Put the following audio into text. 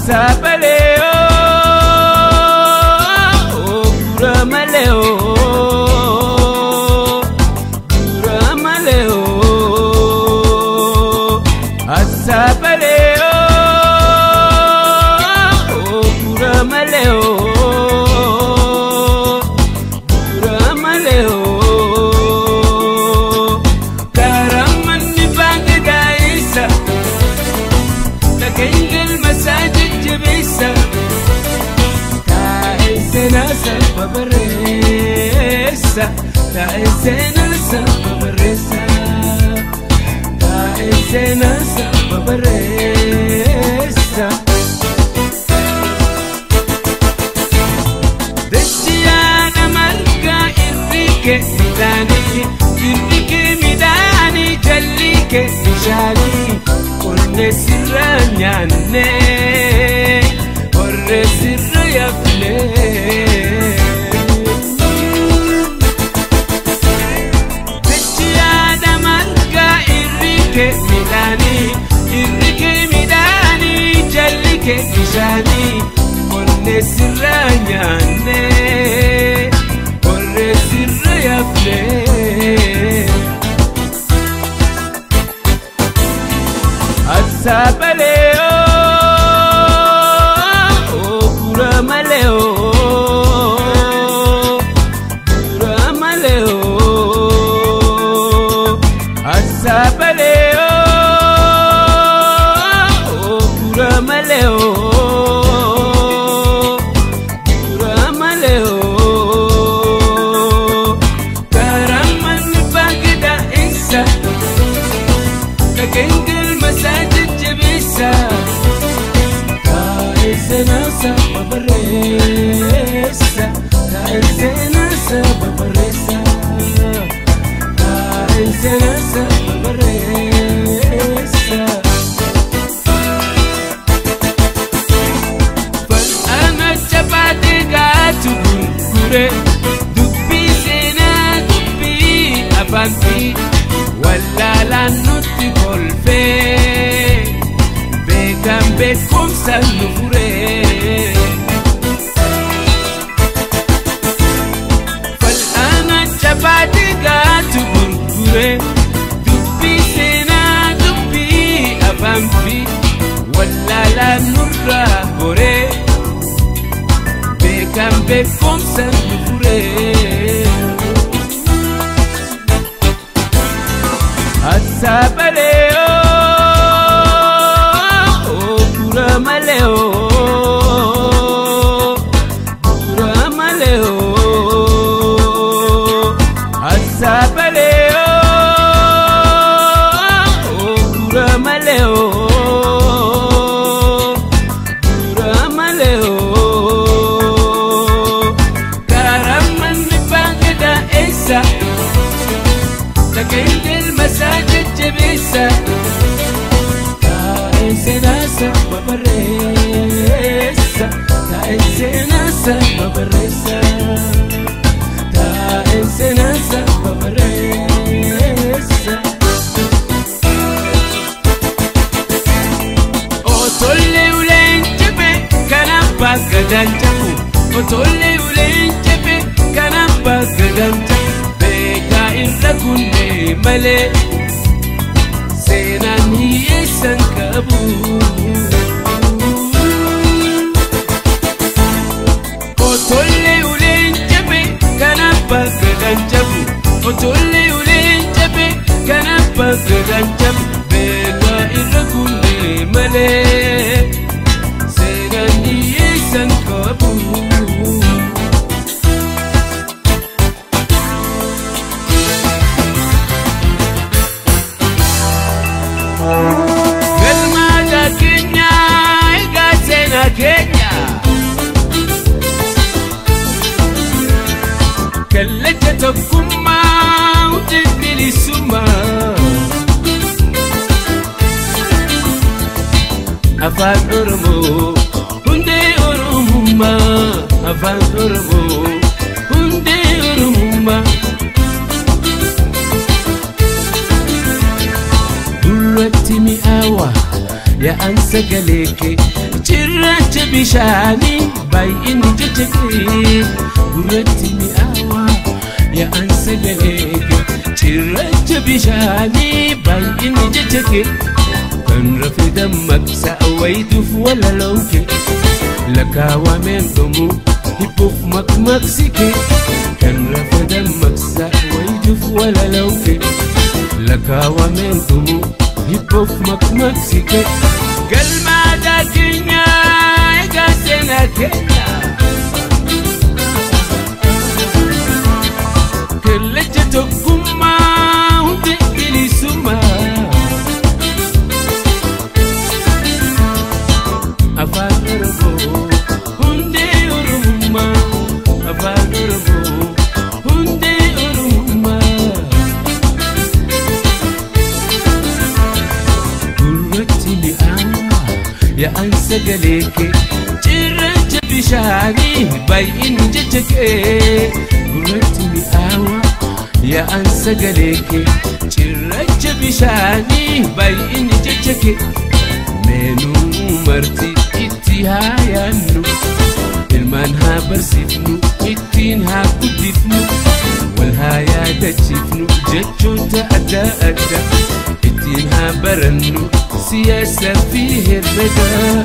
Asabaleo, Guramaleo, Guramaleo, Asabaleo, Guramaleo, Guramaleo, Karamani Bangadaisa, Nakengel Masajid Jabisa, Taizena Sababaresa, Taizena Sababaresa, Taizena Sababaresa. Desiana Marga Enrique Midani, Jallike Nishani, Orne Siranyane, Orne Sirayafle. Desiana Marga Enrique Midani, Jallike Nishani, Orne Siranyane, Orne Sirayafle. Asabaleo, Guramaleo, Guramaleo, Asabaleo, Guramaleo, Guramaleo, Karaman Bagda Isa, Nakengel Masajid Jabisa, Taizena Sababaresa, Taizena Sababaresa, Taizena Sababaresa. Fal'ana Chabade Gatu Gure, Dubbi Sena Dubbi Abanti, Wallala Nutti Golfe, Begam Bekum Sanufure. Fal'ana Chabade Gatu Gure, Dubbi Sena Dubbi Abanti, Wallala Nurra Gore, Begam Bekum Sanufure. Asabaleo, Guramaleo, Guramaleo, Asabaleo, Guramaleo, Guramaleo, Karaman Bagda Esa, Nakengel Masajid Jabisa, Taizena Sababaresa, Taizena Sababaresa, Taizena Sababaresa. Otolle ulenjebe kanapa gadanjabu, Otolle ulenjebe kanapa gadanjabu. Beka irragunne male, Senan hiyesan kabu. Otolle ulenjebe kanapa gadanjabu, Otolle ulenjebe kanapa gadanjabu. Beka irragunne male, Senan hiyesan kabu. Galmada Kenya, Igasena Kenya, Kalete Tokuma, Udibilisuma, Afan Oromo, Hunde Oromuma, Afan Oromo, Hunde Oromuma. Urati mi awa يا أنسى قليك جرات بشاني باين جتك قرتي مئاوى يا أنسى قليك جرات بشاني باين جتك كان رفي دمك سأويت ولا لوك لك ومن دمو يبوف مكسكي كان رفي دمك سأويت ولا لوك لك ومن دمو يبوف مكسكي قل ما داكينيا يقاسنا كينا كل جتكم ما هدئ سما أفاقربو هندي أرمما أفاقربو هندي أرمما قرتي لأنا يا أنسى قليك جرت بشاني باين جتك قرتي لأنا يا أنسى قليك جرت بشاني باين جتك منو مرتي اتهايانو المانها برسفنو اتينها كدفنو والهايا تجفنو جتشو تأدى اتينها برنو سياسة فيه الردى